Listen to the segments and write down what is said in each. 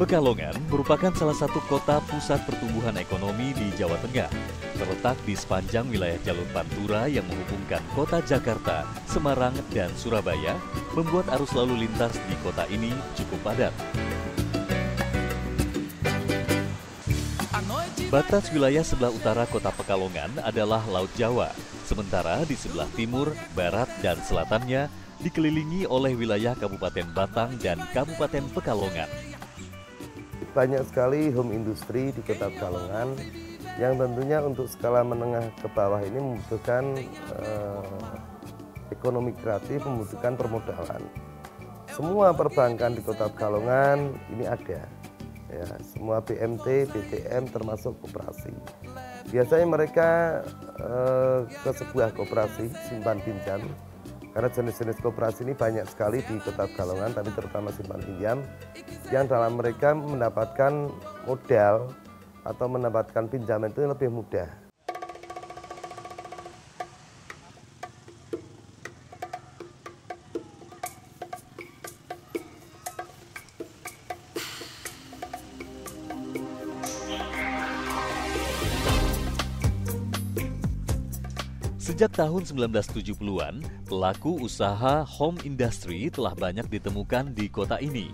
Pekalongan merupakan salah satu kota pusat pertumbuhan ekonomi di Jawa Tengah. Terletak di sepanjang wilayah jalur Pantura yang menghubungkan kota Jakarta, Semarang, dan Surabaya, membuat arus lalu lintas di kota ini cukup padat. Batas wilayah sebelah utara kota Pekalongan adalah Laut Jawa, sementara di sebelah timur, barat, dan selatannya dikelilingi oleh wilayah Kabupaten Batang dan Kabupaten Pekalongan. Banyak sekali home industry di kota Pekalongan yang tentunya untuk skala menengah ke bawah ini membutuhkan ekonomi kreatif, membutuhkan permodalan. Semua perbankan di kota Pekalongan ini ada, ya, semua BMT, BTM termasuk koperasi. Biasanya mereka ke sebuah koperasi simpan pinjam, karena jenis-jenis koperasi ini banyak sekali di kota Pekalongan, tapi terutama simpan pinjam, yang dalam mereka mendapatkan modal atau mendapatkan pinjaman itu lebih mudah. Sejak tahun 1970-an, pelaku usaha home industry telah banyak ditemukan di kota ini.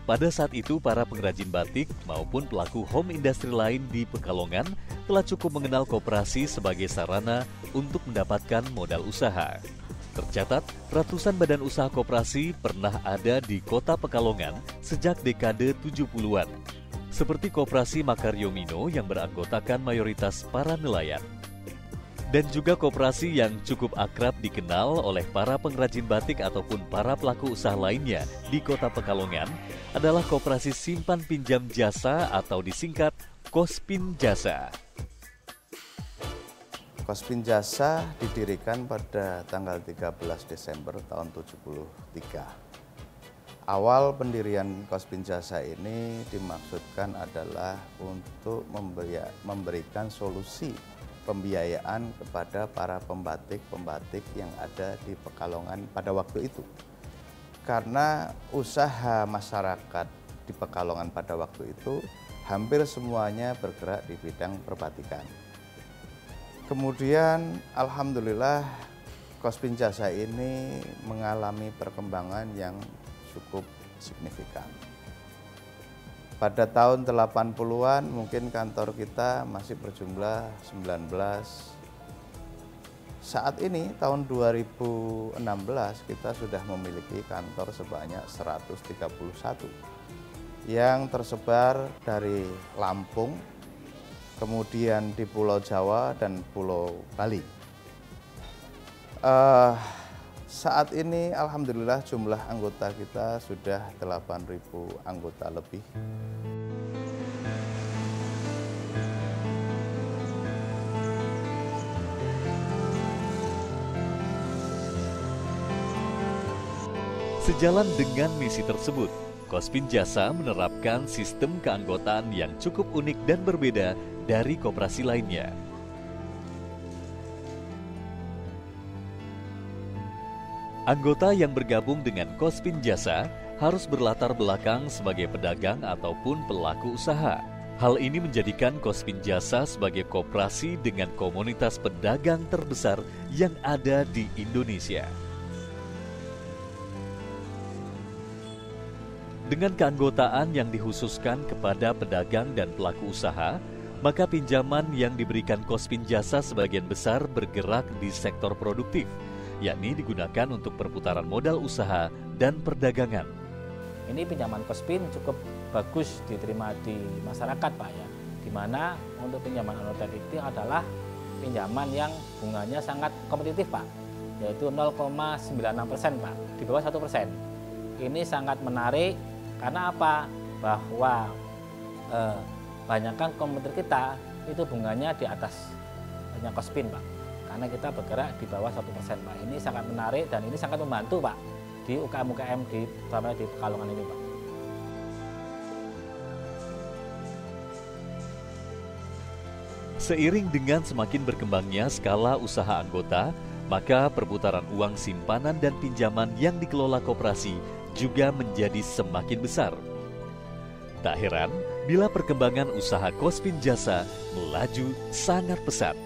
Pada saat itu, para pengrajin batik maupun pelaku home industry lain di Pekalongan telah cukup mengenal koperasi sebagai sarana untuk mendapatkan modal usaha. Tercatat, ratusan badan usaha koperasi pernah ada di kota Pekalongan sejak dekade 70-an. Seperti Koperasi Makaryomino yang beranggotakan mayoritas para nelayan. Dan juga koperasi yang cukup akrab dikenal oleh para pengrajin batik ataupun para pelaku usaha lainnya di kota Pekalongan adalah Koperasi Simpan Pinjam Jasa atau disingkat Kospin Jasa. Kospin Jasa didirikan pada tanggal 13 Desember tahun 73. Awal pendirian Kospin Jasa ini dimaksudkan adalah untuk memberikan solusi pembiayaan kepada para pembatik-pembatik yang ada di Pekalongan pada waktu itu. Karena usaha masyarakat di Pekalongan pada waktu itu hampir semuanya bergerak di bidang perbatikan. Kemudian alhamdulillah Kospin Jasa ini mengalami perkembangan yang cukup signifikan. Pada tahun 80-an mungkin kantor kita masih berjumlah 19. Saat ini tahun 2016 kita sudah memiliki kantor sebanyak 131 yang tersebar dari Lampung, kemudian di Pulau Jawa dan Pulau Bali. Saat ini alhamdulillah jumlah anggota kita sudah 8.000 anggota lebih. Sejalan dengan misi tersebut, Kospin Jasa menerapkan sistem keanggotaan yang cukup unik dan berbeda dari koperasi lainnya. Anggota yang bergabung dengan Kospin Jasa harus berlatar belakang sebagai pedagang ataupun pelaku usaha. Hal ini menjadikan Kospin Jasa sebagai koperasi dengan komunitas pedagang terbesar yang ada di Indonesia. Dengan keanggotaan yang dikhususkan kepada pedagang dan pelaku usaha, maka pinjaman yang diberikan Kospin Jasa sebagian besar bergerak di sektor produktif, yakni digunakan untuk perputaran modal usaha dan perdagangan. Ini pinjaman Kospin cukup bagus diterima di masyarakat, Pak, ya. Di mana untuk pinjaman anuitas itu adalah pinjaman yang bunganya sangat kompetitif, Pak, yaitu 0,96%, Pak, di bawah 1%. Ini sangat menarik karena apa? Bahwa banyakkan kompetitor kita itu bunganya di atas hanya Kospin, Pak. Karena kita bergerak di bawah 1%, Pak. Ini sangat menarik dan ini sangat membantu, Pak, di UKM-UKM terutama di Pekalongan ini, Pak. Seiring dengan semakin berkembangnya skala usaha anggota, maka perputaran uang simpanan dan pinjaman yang dikelola koperasi juga menjadi semakin besar. Tak heran bila perkembangan usaha Kospin Jasa melaju sangat pesat.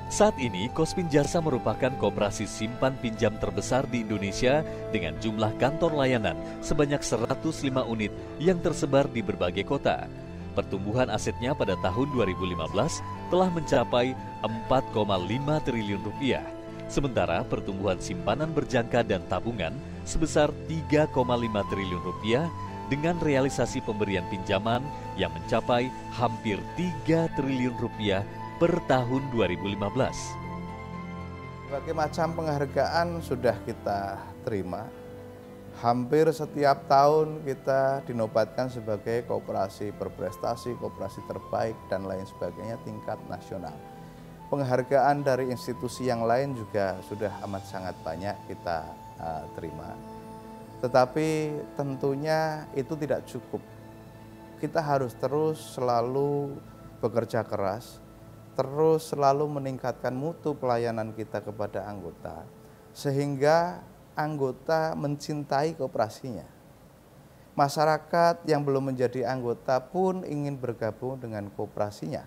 Saat ini, Kospin Jasa merupakan koperasi simpan pinjam terbesar di Indonesia dengan jumlah kantor layanan sebanyak 105 unit yang tersebar di berbagai kota. Pertumbuhan asetnya pada tahun 2015 telah mencapai 4,5 triliun rupiah. Sementara pertumbuhan simpanan berjangka dan tabungan sebesar 3,5 triliun rupiah dengan realisasi pemberian pinjaman yang mencapai hampir 3 triliun rupiah per tahun 2015. Berbagai macam penghargaan sudah kita terima. Hampir setiap tahun kita dinobatkan sebagai koperasi berprestasi, koperasi terbaik, dan lain sebagainya tingkat nasional. Penghargaan dari institusi yang lain juga sudah amat sangat banyak kita terima. Tetapi tentunya itu tidak cukup. Kita harus terus selalu bekerja keras, terus selalu meningkatkan mutu pelayanan kita kepada anggota, sehingga anggota mencintai koperasinya. Masyarakat yang belum menjadi anggota pun ingin bergabung dengan koperasinya.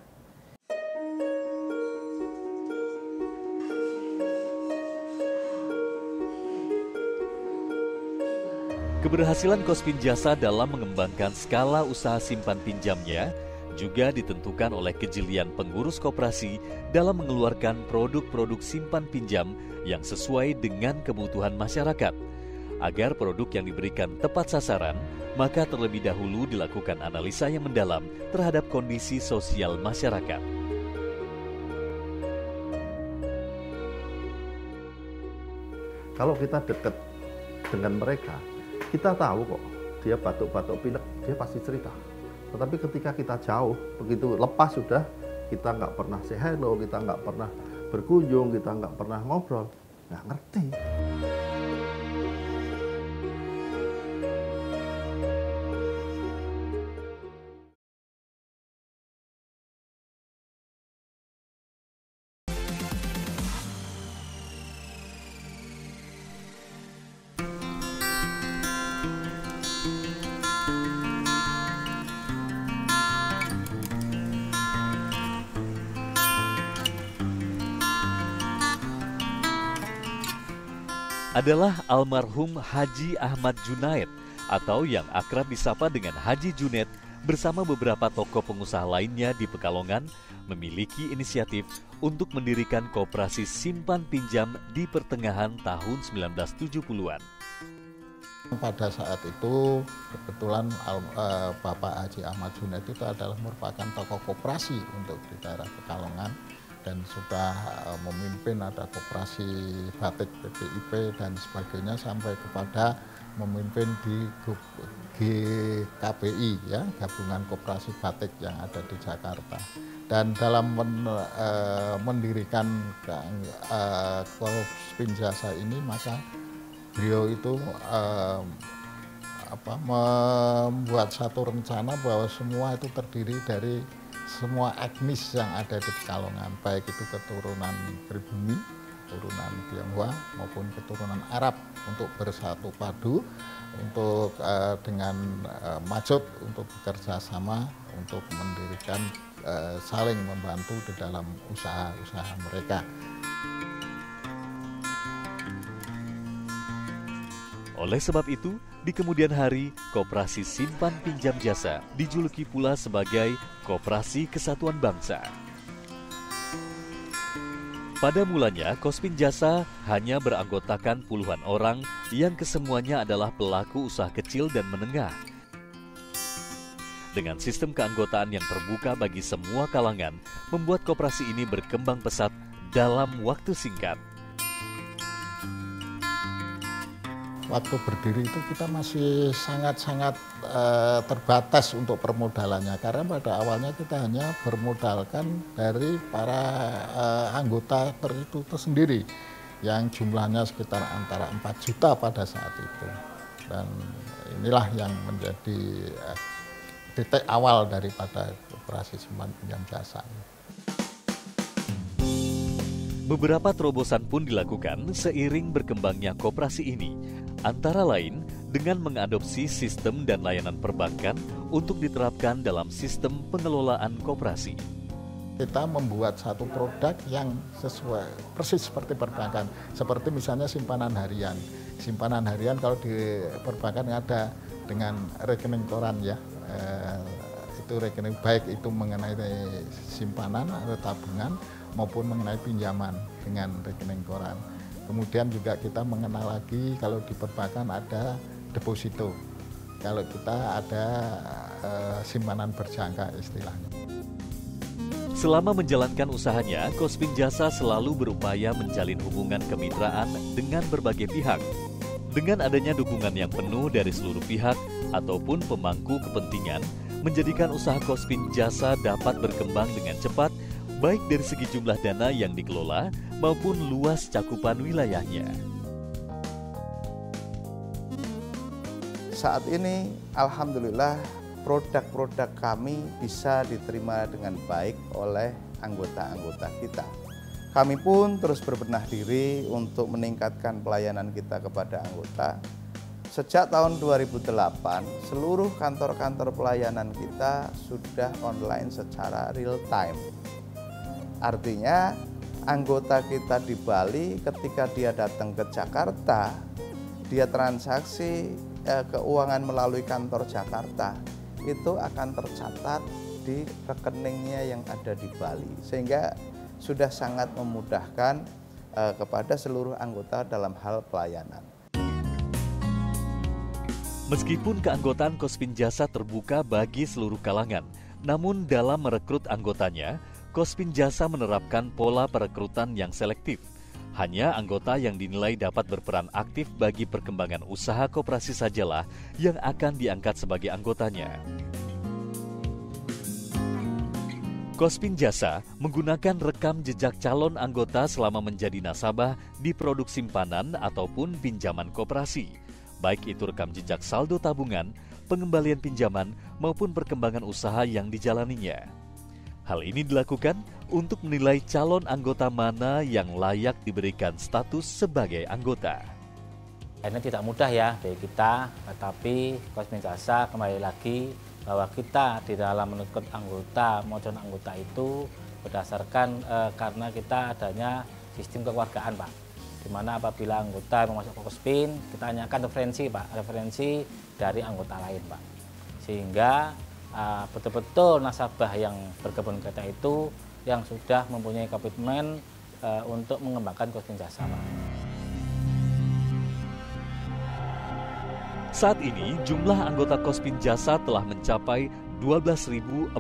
Keberhasilan Kospin Jasa dalam mengembangkan skala usaha simpan pinjamnya juga ditentukan oleh kejelian pengurus koperasi dalam mengeluarkan produk-produk simpan pinjam yang sesuai dengan kebutuhan masyarakat. Agar produk yang diberikan tepat sasaran, maka terlebih dahulu dilakukan analisa yang mendalam terhadap kondisi sosial masyarakat. Kalau kita dekat dengan mereka, kita tahu kok dia batuk-batuk pilek, dia pasti cerita. Tetapi ketika kita jauh, begitu lepas sudah, kita nggak pernah say hello, kita nggak pernah berkunjung, kita nggak pernah ngobrol, nggak ngerti. Adalah almarhum Haji Ahmad Junaid atau yang akrab disapa dengan Haji Junet bersama beberapa tokoh pengusaha lainnya di Pekalongan memiliki inisiatif untuk mendirikan koperasi simpan pinjam di pertengahan tahun 1970-an. Pada saat itu kebetulan Bapak Haji Ahmad Junaid itu adalah merupakan tokoh koperasi untuk di daerah Pekalongan dan sudah memimpin ada koperasi batik PPIP dan sebagainya sampai kepada memimpin di GKBI ya, Gabungan Koperasi Batik yang ada di Jakarta. Dan dalam mendirikan Kospin Jasa ini maka beliau itu membuat satu rencana bahwa semua itu terdiri dari semua etnis yang ada di Pekalongan, baik itu keturunan pribumi, keturunan Tionghoa maupun keturunan Arab untuk bersatu padu untuk dengan maksud untuk bekerja sama untuk mendirikan saling membantu di dalam usaha-usaha mereka. Oleh sebab itu, di kemudian hari, Koperasi Simpan Pinjam Jasa dijuluki pula sebagai Koperasi Kesatuan Bangsa. Pada mulanya, Kospin Jasa hanya beranggotakan puluhan orang yang kesemuanya adalah pelaku usaha kecil dan menengah. Dengan sistem keanggotaan yang terbuka bagi semua kalangan, membuat koperasi ini berkembang pesat dalam waktu singkat. Waktu berdiri itu kita masih sangat-sangat terbatas untuk permodalannya karena pada awalnya kita hanya bermodalkan dari para anggota itu sendiri yang jumlahnya sekitar antara 4 juta pada saat itu. Dan inilah yang menjadi titik awal daripada Koperasi Simpan Pinjam Jasa. Beberapa terobosan pun dilakukan seiring berkembangnya koperasi ini, antara lain dengan mengadopsi sistem dan layanan perbankan untuk diterapkan dalam sistem pengelolaan koperasi. Kita membuat satu produk yang sesuai persis seperti perbankan, seperti misalnya simpanan harian. Simpanan harian kalau di perbankan ada dengan rekening koran ya, itu rekening baik itu mengenai simpanan atau tabungan maupun mengenai pinjaman dengan rekening koran. Kemudian juga kita mengenal lagi kalau di perbankan ada deposito, kalau kita ada simpanan berjangka istilahnya. Selama menjalankan usahanya, Kospin Jasa selalu berupaya menjalin hubungan kemitraan dengan berbagai pihak. Dengan adanya dukungan yang penuh dari seluruh pihak ataupun pemangku kepentingan, menjadikan usaha Kospin Jasa dapat berkembang dengan cepat, baik dari segi jumlah dana yang dikelola maupun luas cakupan wilayahnya. Saat ini, alhamdulillah, produk-produk kami bisa diterima dengan baik oleh anggota-anggota kita. Kami pun terus berbenah diri untuk meningkatkan pelayanan kita kepada anggota. Sejak tahun 2008, seluruh kantor-kantor pelayanan kita sudah online secara real time. Artinya, anggota kita di Bali ketika dia datang ke Jakarta, dia transaksi keuangan melalui kantor Jakarta, itu akan tercatat di rekeningnya yang ada di Bali, sehingga sudah sangat memudahkan kepada seluruh anggota dalam hal pelayanan. Meskipun keanggotaan Kospin Jasa terbuka bagi seluruh kalangan, namun dalam merekrut anggotanya, Kospin Jasa menerapkan pola perekrutan yang selektif. Hanya anggota yang dinilai dapat berperan aktif bagi perkembangan usaha koperasi sajalah yang akan diangkat sebagai anggotanya. Kospin Jasa menggunakan rekam jejak calon anggota selama menjadi nasabah di produk simpanan ataupun pinjaman koperasi, baik itu rekam jejak saldo tabungan, pengembalian pinjaman, maupun perkembangan usaha yang dijalaninya. Hal ini dilakukan untuk menilai calon anggota mana yang layak diberikan status sebagai anggota. Ini tidak mudah ya bagi kita, tetapi Kospin Jasa kembali lagi bahwa kita di dalam merekrut anggota maupun anggota itu berdasarkan karena kita adanya sistem kekeluargaan, Pak. Di mana apabila anggota yang masuk ke Kospin, kita tanyakan referensi, Pak, referensi dari anggota lain, Pak. Sehingga betul-betul nasabah yang bergabung kita itu yang sudah mempunyai komitmen untuk mengembangkan Kospin Jasa, Pak. Saat ini, jumlah anggota Kospin Jasa telah mencapai 12.407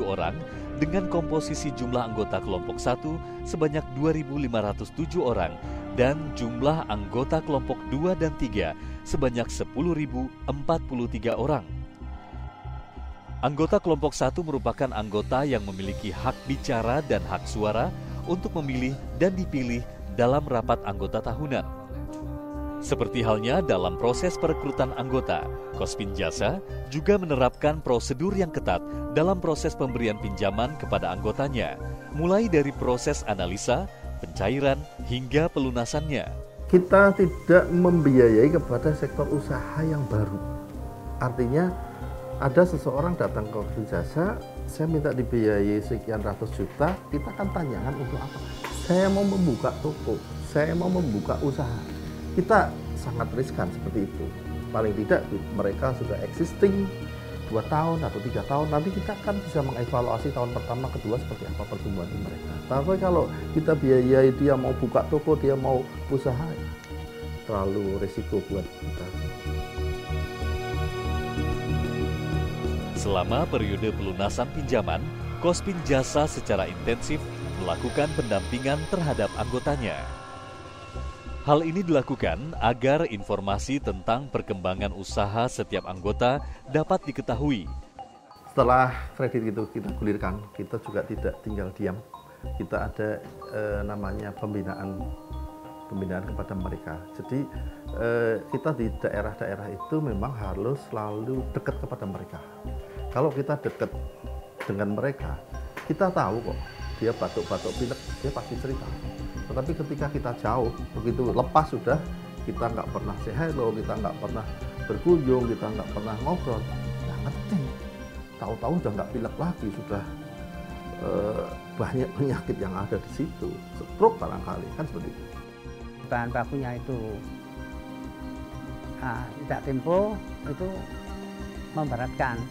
orang dengan komposisi jumlah anggota kelompok 1 sebanyak 2.507 orang dan jumlah anggota kelompok 2 dan 3 sebanyak 10.043 orang. Anggota kelompok 1 merupakan anggota yang memiliki hak bicara dan hak suara untuk memilih dan dipilih dalam rapat anggota tahunan. Seperti halnya dalam proses perekrutan anggota, Kospin Jasa juga menerapkan prosedur yang ketat dalam proses pemberian pinjaman kepada anggotanya, mulai dari proses analisa, pencairan, hingga pelunasannya. Kita tidak membiayai kepada sektor usaha yang baru. Artinya, ada seseorang datang ke Kospin Jasa, saya minta dibiayai sekian ratus juta, kita akan tanyakan untuk apa? Saya mau membuka toko, saya mau membuka usaha. Kita sangat riskan seperti itu. Paling tidak mereka sudah existing 2 tahun atau 3 tahun, nanti kita akan bisa mengevaluasi tahun pertama, kedua seperti apa pertumbuhan mereka. Tapi kalau kita biayai dia mau buka toko, dia mau usaha, terlalu risiko buat kita. Selama periode pelunasan pinjaman, Kospin Jasa secara intensif melakukan pendampingan terhadap anggotanya. Hal ini dilakukan agar informasi tentang perkembangan usaha setiap anggota dapat diketahui. Setelah kredit itu kita gulirkan, kita juga tidak tinggal diam. Kita ada namanya pembinaan kepada mereka. Jadi kita di daerah-daerah itu memang harus selalu dekat kepada mereka. Kalau kita dekat dengan mereka, kita tahu kok dia batuk-batuk pilek, dia pasti cerita. Tetapi ketika kita jauh, begitu lepas sudah, kita nggak pernah say hello, kita nggak pernah berkunjung, kita nggak pernah ngobrol, nggak ngerti. Tahu-tahu udah nggak pilek lagi, sudah banyak penyakit yang ada di situ, stroke barangkali, kan seperti itu. Bahan bakunya itu tidak tempo, itu memberatkan.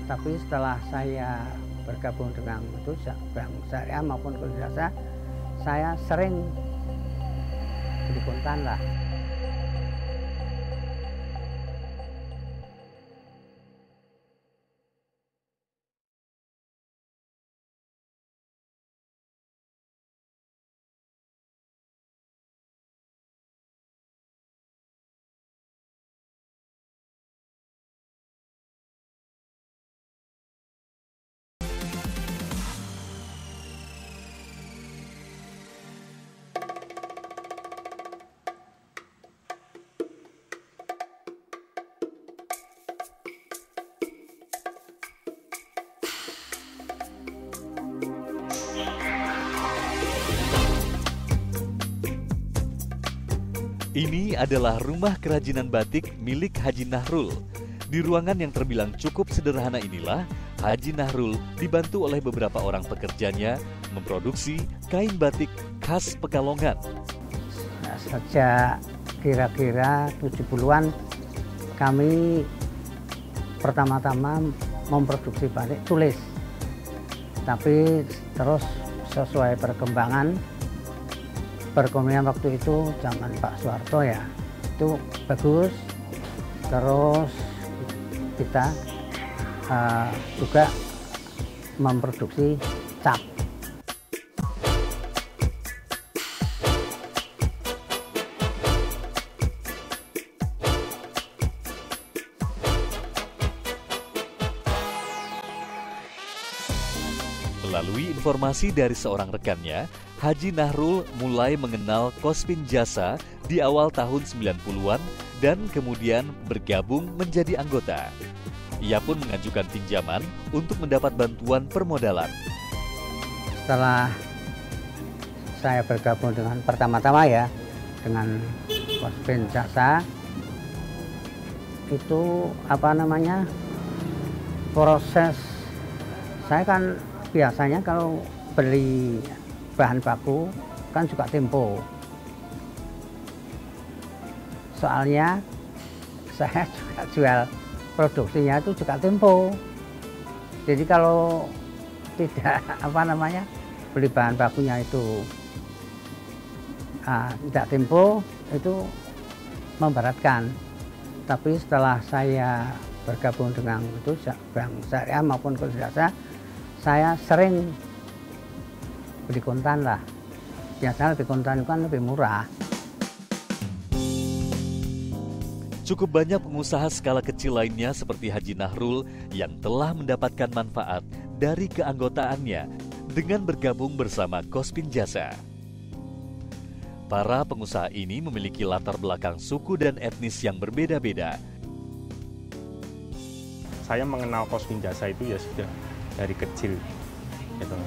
Tapi setelah saya bergabung dengan itu Bank Syariah maupun Kredit Jasa, saya sering beli kontan lah. Ini adalah rumah kerajinan batik milik Haji Nahrul. Di ruangan yang terbilang cukup sederhana inilah, Haji Nahrul dibantu oleh beberapa orang pekerjanya memproduksi kain batik khas Pekalongan. Nah, sejak kira-kira 70-an kami pertama-tama memproduksi batik tulis. Tapi terus sesuai perkembangan perekonomian waktu itu zaman Pak Soeharto ya, itu bagus. Terus kita juga memproduksi cap. Melalui informasi dari seorang rekannya, Haji Nahrul mulai mengenal Kospin Jasa di awal tahun 90-an dan kemudian bergabung menjadi anggota. Ia pun mengajukan pinjaman untuk mendapat bantuan permodalan. Setelah saya bergabung dengan pertama-tama ya, dengan Kospin Jasa, itu proses saya kan biasanya kalau beli bahan baku kan juga tempo. Soalnya saya juga jual produksinya itu juga tempo. Jadi kalau tidak beli bahan bakunya itu tidak tempo, itu memberatkan. Tapi setelah saya bergabung dengan itu Bank Syariah maupun Kredit Jasa, saya sering beli kontan lah. Biasanya lebih kontan kan lebih murah. Cukup banyak pengusaha skala kecil lainnya seperti Haji Nahrul yang telah mendapatkan manfaat dari keanggotaannya dengan bergabung bersama Kospin Jasa. Para pengusaha ini memiliki latar belakang suku dan etnis yang berbeda-beda. Saya mengenal Kospin Jasa itu ya sudah dari kecil, gitu.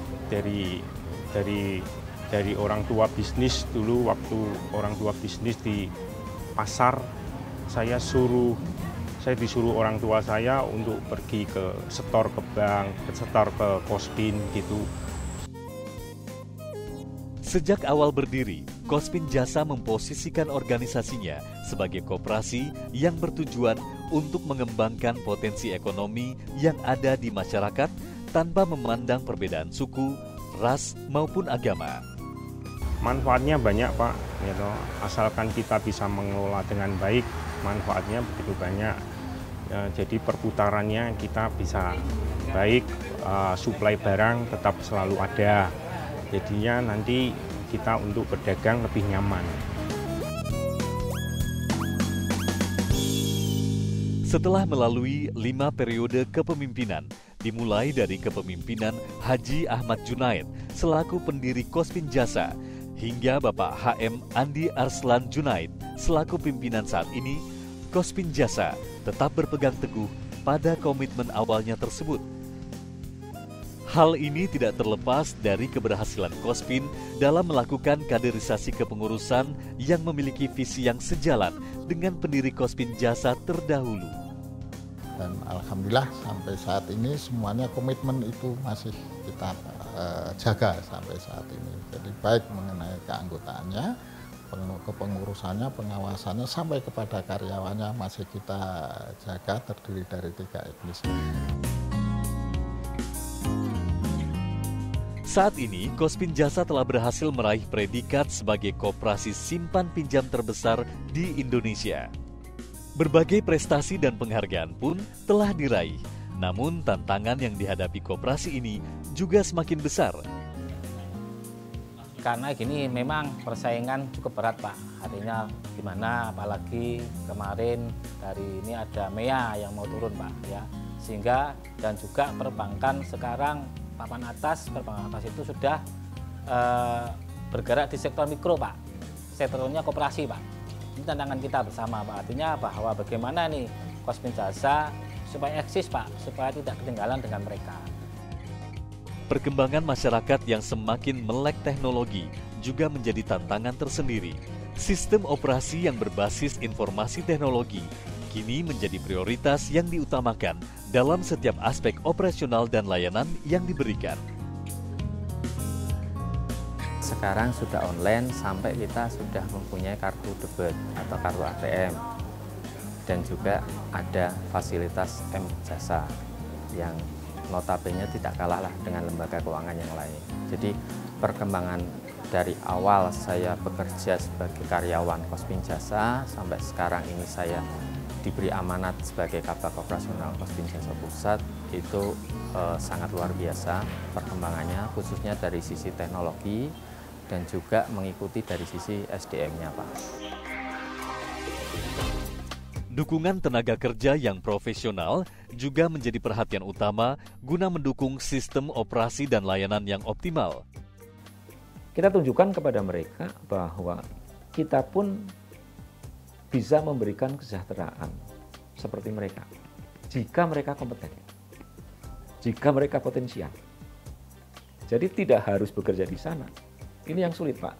Dari orang tua bisnis dulu, waktu orang tua bisnis di pasar, saya disuruh orang tua saya untuk pergi ke setor ke bank, setor ke Kospin gitu. Sejak awal berdiri, Kospin Jasa memposisikan organisasinya sebagai koperasi yang bertujuan untuk mengembangkan potensi ekonomi yang ada di masyarakat tanpa memandang perbedaan suku, ras, maupun agama. Manfaatnya banyak, Pak, gitu. Asalkan kita bisa mengelola dengan baik, manfaatnya begitu banyak. Jadi perputarannya kita bisa baik, suplai barang tetap selalu ada. Jadinya nanti kita untuk berdagang lebih nyaman. Setelah melalui 5 periode kepemimpinan, dimulai dari kepemimpinan Haji Ahmad Junaid selaku pendiri Kospin Jasa, hingga Bapak HM Andi Arslan Junaid selaku pimpinan saat ini, Kospin Jasa tetap berpegang teguh pada komitmen awalnya tersebut. Hal ini tidak terlepas dari keberhasilan Kospin dalam melakukan kaderisasi kepengurusan yang memiliki visi yang sejalan dengan pendiri Kospin Jasa terdahulu. Dan alhamdulillah sampai saat ini semuanya komitmen itu masih kita jaga sampai saat ini. Jadi baik mengenai keanggotaannya, kepengurusannya, pengawasannya, sampai kepada karyawannya masih kita jaga, terdiri dari 3 etnis. Saat ini, Kospin Jasa telah berhasil meraih predikat sebagai koperasi simpan pinjam terbesar di Indonesia. Berbagai prestasi dan penghargaan pun telah diraih. Namun, tantangan yang dihadapi koperasi ini juga semakin besar. Karena gini, memang persaingan cukup berat, Pak. Artinya gimana, apalagi kemarin dari ini ada MEA yang mau turun, Pak, ya. Sehingga dan juga perbankan sekarang papan atas, perbankan atas itu sudah bergerak di sektor mikro, Pak. Sektornya koperasi, Pak. Ini tantangan kita bersama, Pak. Artinya bahwa bagaimana nih Kospin Jasa supaya eksis, Pak, supaya tidak ketinggalan dengan mereka. Perkembangan masyarakat yang semakin melek teknologi juga menjadi tantangan tersendiri. Sistem operasi yang berbasis informasi teknologi kini menjadi prioritas yang diutamakan dalam setiap aspek operasional dan layanan yang diberikan. Sekarang sudah online sampai kita sudah mempunyai kartu debit atau kartu ATM. Dan juga ada fasilitas M-Jasa yang notabene tidak kalah lah dengan lembaga keuangan yang lain. Jadi perkembangan dari awal saya bekerja sebagai karyawan Kospin Jasa sampai sekarang ini saya diberi amanat sebagai Kabak Operasional Kospin Jasa Pusat itu sangat luar biasa perkembangannya, khususnya dari sisi teknologi dan juga mengikuti dari sisi SDM-nya, Pak. Dukungan tenaga kerja yang profesional juga menjadi perhatian utama guna mendukung sistem operasi dan layanan yang optimal. Kita tunjukkan kepada mereka bahwa kita pun bisa memberikan kesejahteraan seperti mereka jika mereka kompeten, jika mereka potensial. Jadi tidak harus bekerja di sana. Ini yang sulit, Pak.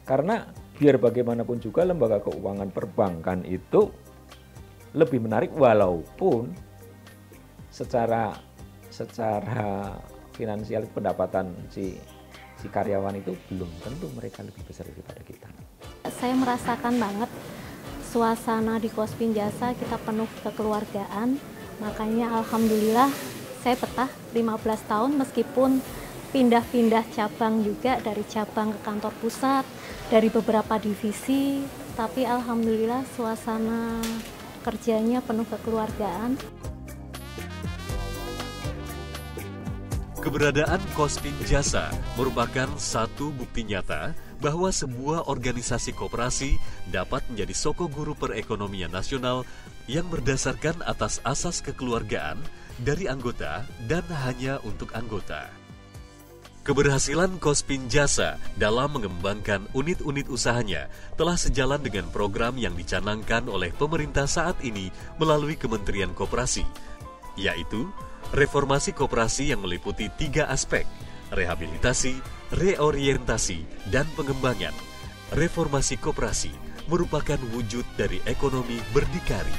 Karena biar bagaimanapun juga lembaga keuangan perbankan itu lebih menarik walaupun secara finansial pendapatan si karyawan itu belum tentu mereka lebih besar daripada kita. Saya merasakan banget suasana di Kospin Jasa, kita penuh kekeluargaan, makanya alhamdulillah saya betah 15 tahun meskipun pindah-pindah cabang juga, dari cabang ke kantor pusat, dari beberapa divisi, tapi alhamdulillah suasana kerjanya penuh kekeluargaan. Keberadaan Kospin Jasa merupakan satu bukti nyata bahwa sebuah organisasi koperasi dapat menjadi soko guru perekonomian nasional yang berdasarkan atas asas kekeluargaan dari anggota dan hanya untuk anggota. Keberhasilan Kospin Jasa dalam mengembangkan unit-unit usahanya telah sejalan dengan program yang dicanangkan oleh pemerintah saat ini melalui Kementerian Koperasi, yaitu reformasi koperasi yang meliputi 3 aspek: rehabilitasi, reorientasi, dan pengembangan. Reformasi koperasi merupakan wujud dari ekonomi berdikari.